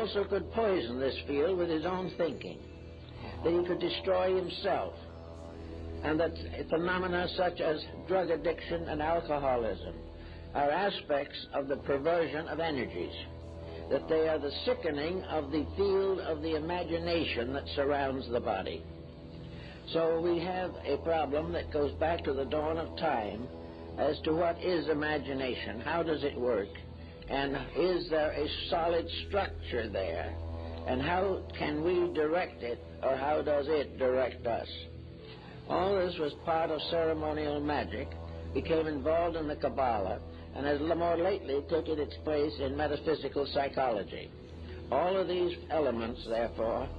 also could poison this field with his own thinking, that he could destroy himself, and that phenomena such as drug addiction and alcoholism are aspects of the perversion of energies, that they are the sickening of the field of the imagination that surrounds the body. So we have a problem that goes back to the dawn of time as to what is imagination, how does it work, and is there a solid structure there, and how can we direct it, or how does it direct us? All this was part of ceremonial magic, became involved in the Kabbalah, and has more lately taken its place in metaphysical psychology. All of these elements, therefore,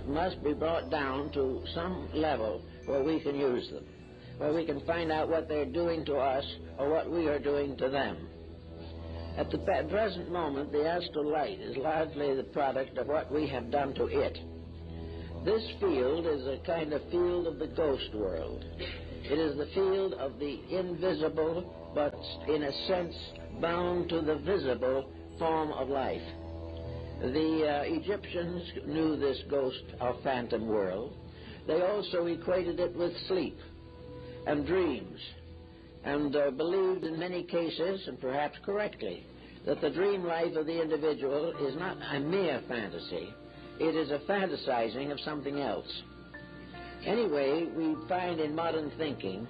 must be brought down to some level where we can use them, where we can find out what they're doing to us or what we are doing to them. At the present moment, the astral light is largely the product of what we have done to it. This field is a kind of field of the ghost world. It is the field of the invisible, but in a sense bound to the visible form of life. The Egyptians knew this ghost or phantom world. They also equated it with sleep and dreams, and believed in many cases, and perhaps correctly, that the dream life of the individual is not a mere fantasy. It is a fantasizing of something else. Anyway, we find in modern thinking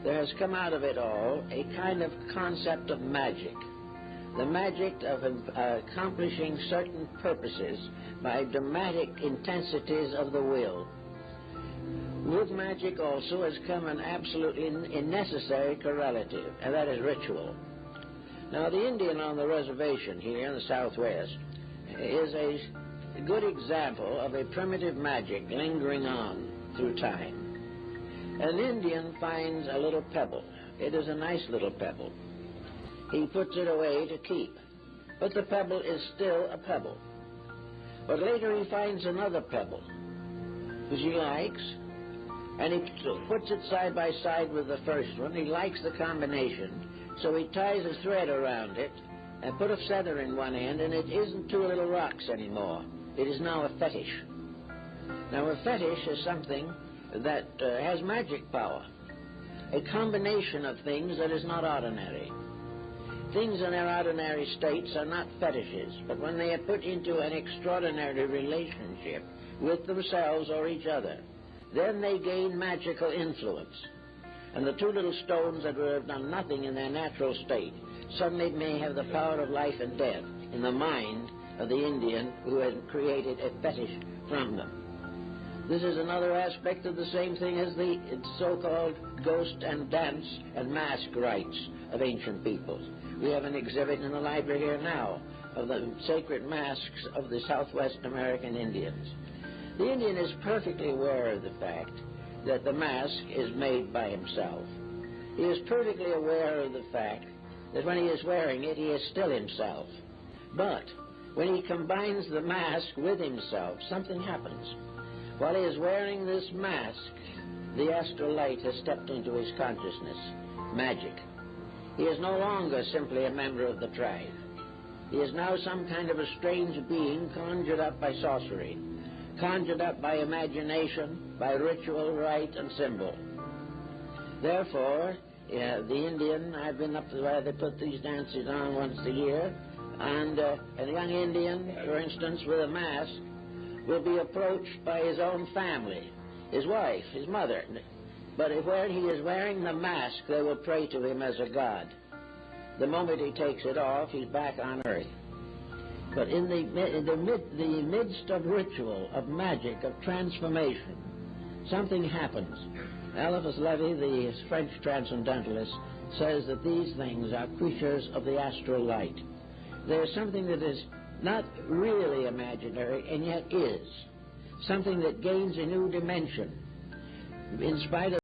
there has come out of it all a kind of concept of magic. The magic of accomplishing certain purposes by dramatic intensities of the will. With magic also has come an absolutely necessary correlative, and that is ritual. Now, the Indian on the reservation here in the Southwest is a good example of a primitive magic lingering on through time. An Indian finds a little pebble. It is a nice little pebble. He puts it away to keep, but the pebble is still a pebble. But later he finds another pebble, which he likes, and he puts it side by side with the first one. He likes the combination, so he ties a thread around it and put a feather in one end, and it isn't two little rocks anymore. It is now a fetish. Now, a fetish is something that has magic power, a combination of things that is not ordinary. Things in their ordinary states are not fetishes, but when they are put into an extraordinary relationship with themselves or each other, then they gain magical influence. And the two little stones that would have done nothing in their natural state suddenly may have the power of life and death in the mind of the Indian who has created a fetish from them. This is another aspect of the same thing as the so-called ghost and dance and mask rites of ancient peoples. We have an exhibit in the library here now of the sacred masks of the Southwest American Indians. The Indian is perfectly aware of the fact that the mask is made by himself. He is perfectly aware of the fact that when he is wearing it, he is still himself. But when he combines the mask with himself, something happens. While he is wearing this mask, the astral light has stepped into his consciousness. Magic. He is no longer simply a member of the tribe. He is now some kind of a strange being conjured up by sorcery, conjured up by imagination, by ritual, rite, and symbol. Therefore, the Indian, I've been up to where they put these dances on once a year, and a young Indian, for instance, with a mask, will be approached by his own family, his wife, his mother. But when he is wearing the mask, they will pray to him as a god. The moment he takes it off, he's back on earth. But in the midst of ritual, of magic, of transformation, something happens. Eliphas Levi, the French transcendentalist, says that these things are creatures of the astral light. There is something that is not really imaginary, and yet is. Something that gains a new dimension, in spite of